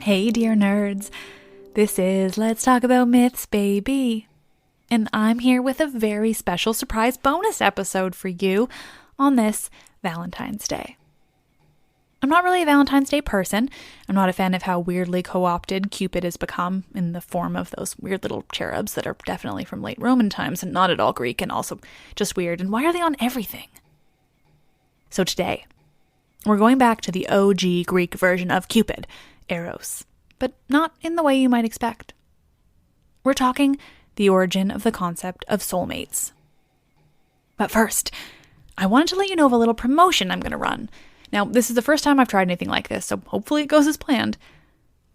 Hey dear nerds, this is Let's Talk About Myths, baby. And I'm here with a very special surprise bonus episode for you on this Valentine's Day. I'm not really a Valentine's Day person. I'm not a fan of how weirdly co-opted Cupid has become in the form of those weird little cherubs that are definitely from late Roman times and not at all Greek and also just weird. And why are they on everything? So today, we're going back to the OG Greek version of Cupid, Eros, but not in the way you might expect. We're talking the origin of the concept of soulmates. But first, I wanted to let you know of a little promotion I'm going to run. Now, this is the first time I've tried anything like this, so hopefully it goes as planned.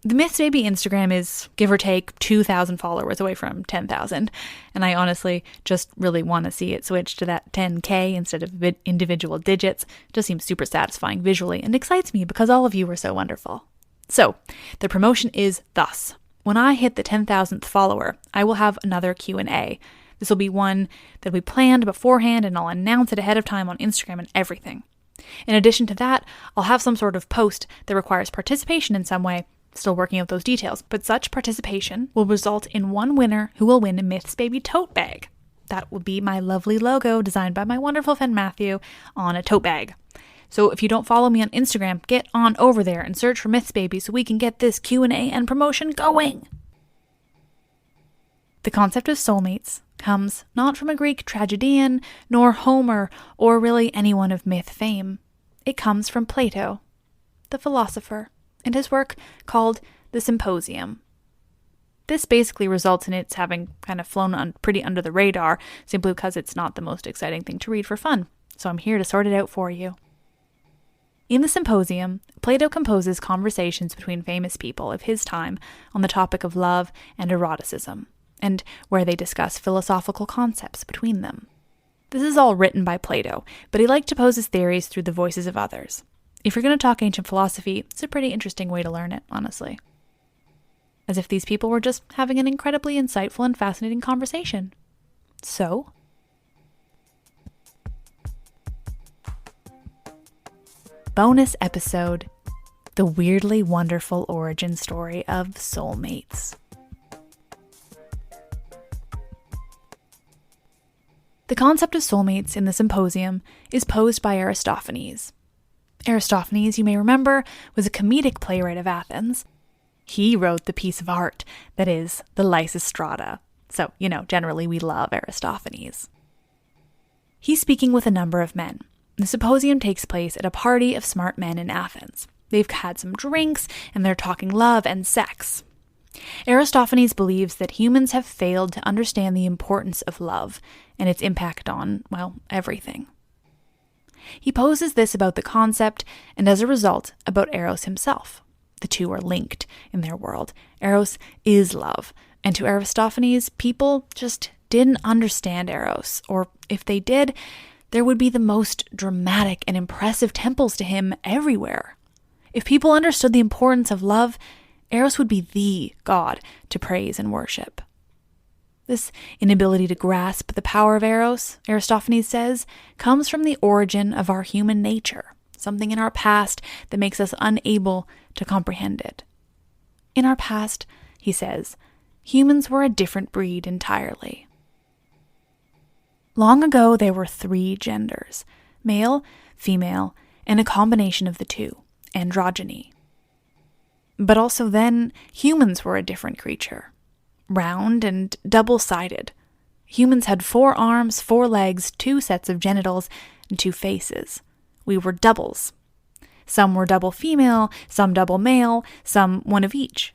The Myths Baby Instagram is, give or take, 2,000 followers away from 10,000, and I honestly just really want to see it switch to that 10K instead of individual digits. It just seems super satisfying visually and excites me because all of you are so wonderful. So, the promotion is thus. When I hit the 10,000th follower, I will have another Q&A. This will be one that we planned beforehand, and I'll announce it ahead of time on Instagram and everything. In addition to that, I'll have some sort of post that requires participation in some way, still working out those details, but such participation will result in one winner who will win a Myths Baby tote bag. That will be my lovely logo designed by my wonderful friend Matthew on a tote bag. So if you don't follow me on Instagram, get on over there and search for Myths Baby so we can get this Q&A and promotion going. The concept of soulmates comes not from a Greek tragedian, nor Homer, or really anyone of myth fame. It comes from Plato, the philosopher, and his work called The Symposium. This basically results in its having kind of flown pretty under the radar, simply because it's not the most exciting thing to read for fun. So I'm here to sort it out for you. In the Symposium, Plato composes conversations between famous people of his time on the topic of love and eroticism, and where they discuss philosophical concepts between them. This is all written by Plato, but he liked to pose his theories through the voices of others. If you're going to talk ancient philosophy, it's a pretty interesting way to learn it, honestly. As if these people were just having an incredibly insightful and fascinating conversation. So, bonus episode, the weirdly wonderful origin story of soulmates. The concept of soulmates in the Symposium is posed by Aristophanes. Aristophanes, you may remember, was a comedic playwright of Athens. He wrote the piece of art that is the Lysistrata. So, generally we love Aristophanes. He's speaking with a number of men. The Symposium takes place at a party of smart men in Athens. They've had some drinks, and they're talking love and sex. Aristophanes believes that humans have failed to understand the importance of love and its impact on, everything. He poses this about the concept, and as a result, about Eros himself. The two are linked in their world. Eros is love, and to Aristophanes, people just didn't understand Eros, or if they did, there would be the most dramatic and impressive temples to him everywhere. If people understood the importance of love, Eros would be the god to praise and worship. This inability to grasp the power of Eros, Aristophanes says, comes from the origin of our human nature, something in our past that makes us unable to comprehend it. In our past, he says, humans were a different breed entirely. Long ago, there were 3 genders, male, female, and a combination of the two, androgyny. But also then, humans were a different creature, round and double-sided. Humans had 4 arms, 4 legs, 2 sets of genitals, and 2 faces. We were doubles. Some were double female, some double male, some one of each.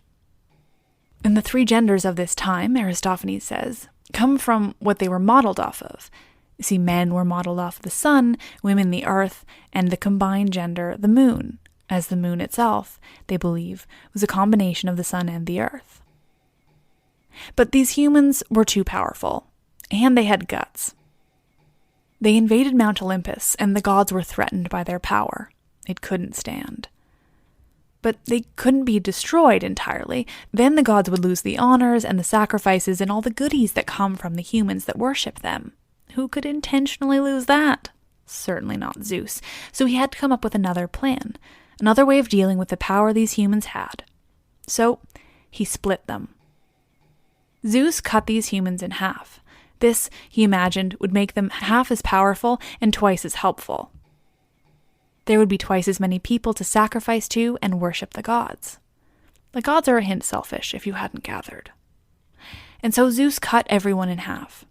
And the 3 genders of this time, Aristophanes says, come from what they were modeled off of. You see, men were modeled off the sun, women the earth, and the combined gender the moon, as the moon itself, they believe, was a combination of the sun and the earth. But these humans were too powerful, and they had guts. They invaded Mount Olympus, and the gods were threatened by their power. It couldn't stand. But they couldn't be destroyed entirely. Then the gods would lose the honors and the sacrifices and all the goodies that come from the humans that worship them. Who could intentionally lose that? Certainly not Zeus. So he had to come up with another plan, another way of dealing with the power these humans had. So he split them. Zeus cut these humans in half. This, he imagined, would make them half as powerful and twice as helpful. There would be twice as many people to sacrifice to and worship the gods. The gods are a hint selfish, if you hadn't gathered. And so Zeus cut everyone in half.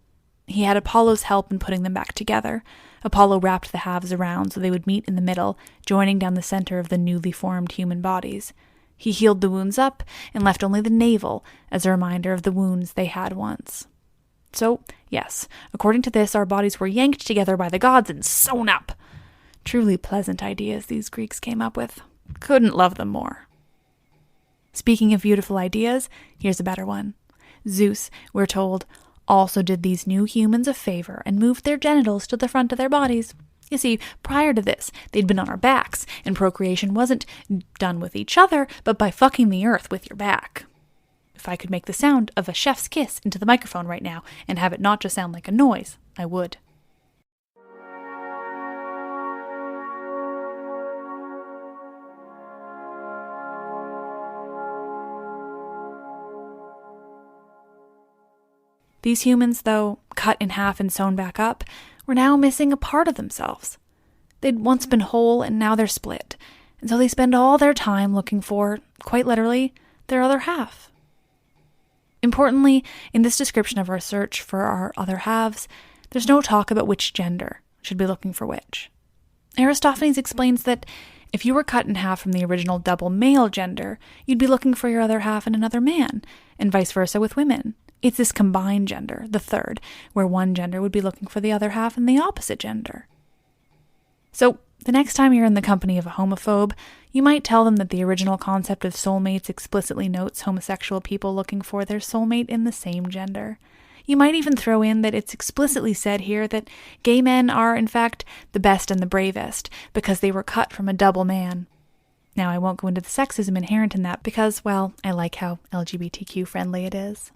He had Apollo's help in putting them back together. Apollo wrapped the halves around so they would meet in the middle, joining down the center of the newly formed human bodies. He healed the wounds up and left only the navel as a reminder of the wounds they had once. So, yes, according to this, our bodies were yanked together by the gods and sewn up. Truly pleasant ideas these Greeks came up with. Couldn't love them more. Speaking of beautiful ideas, here's a better one. Zeus, we're told, also did these new humans a favor and moved their genitals to the front of their bodies. You see, prior to this, they'd been on our backs, and procreation wasn't done with each other, but by fucking the earth with your back. If I could make the sound of a chef's kiss into the microphone right now and have it not just sound like a noise, I would. These humans, though cut in half and sewn back up, were now missing a part of themselves. They'd once been whole and now they're split, and so they spend all their time looking for, quite literally, their other half. Importantly, in this description of our search for our other halves, there's no talk about which gender should be looking for which. Aristophanes explains that if you were cut in half from the original double male gender, you'd be looking for your other half in another man, and vice versa with women. It's this combined gender, the third, where one gender would be looking for the other half in the opposite gender. So, the next time you're in the company of a homophobe, you might tell them that the original concept of soulmates explicitly notes homosexual people looking for their soulmate in the same gender. You might even throw in that it's explicitly said here that gay men are, in fact, the best and the bravest, because they were cut from a double man. Now, I won't go into the sexism inherent in that because, well, I like how LGBTQ friendly it is.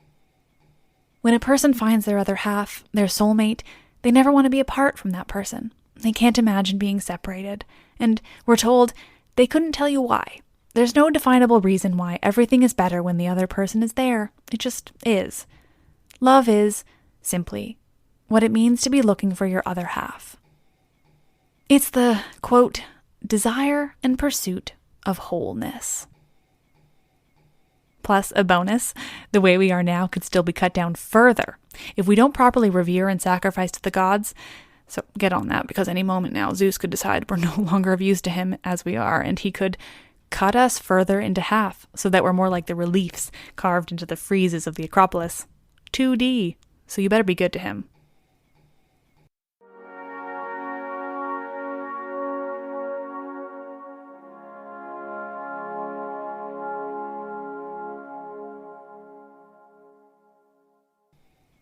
When a person finds their other half, their soulmate, they never want to be apart from that person. They can't imagine being separated. And we're told they couldn't tell you why. There's no definable reason why everything is better when the other person is there. It just is. Love is, simply, what it means to be looking for your other half. It's the, quote, desire and pursuit of wholeness. Plus, a bonus, the way we are now could still be cut down further if we don't properly revere and sacrifice to the gods. So get on that, because any moment now Zeus could decide we're no longer of use to him as we are, and he could cut us further into half so that we're more like the reliefs carved into the friezes of the Acropolis. 2D, so you better be good to him.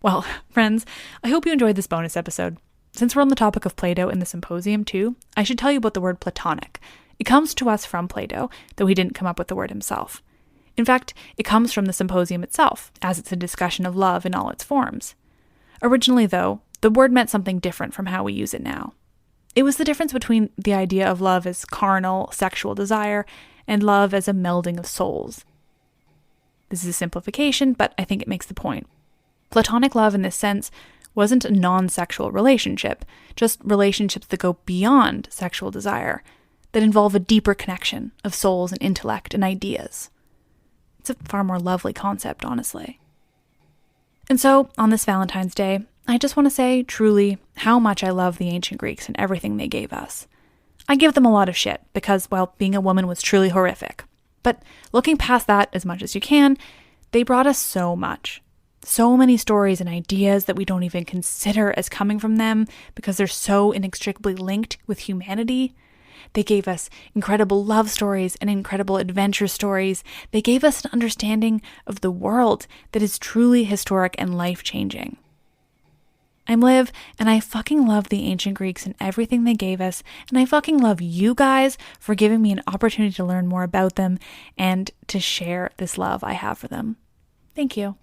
Well, friends, I hope you enjoyed this bonus episode. Since we're on the topic of Plato and the Symposium too, I should tell you about the word Platonic. It comes to us from Plato, though he didn't come up with the word himself. In fact, it comes from the Symposium itself, as it's a discussion of love in all its forms. Originally, though, the word meant something different from how we use it now. It was the difference between the idea of love as carnal, sexual desire, and love as a melding of souls. This is a simplification, but I think it makes the point. Platonic love in this sense wasn't a non-sexual relationship, just relationships that go beyond sexual desire, that involve a deeper connection of souls and intellect and ideas. It's a far more lovely concept, honestly. And so, on this Valentine's Day, I just want to say, truly, how much I love the ancient Greeks and everything they gave us. I give them a lot of shit, because, well, being a woman was truly horrific. But looking past that as much as you can, they brought us so much. So many stories and ideas that we don't even consider as coming from them because they're so inextricably linked with humanity. They gave us incredible love stories and incredible adventure stories. They gave us an understanding of the world that is truly historic and life-changing. I'm Liv, and I fucking love the ancient Greeks and everything they gave us, and I fucking love you guys for giving me an opportunity to learn more about them and to share this love I have for them. Thank you.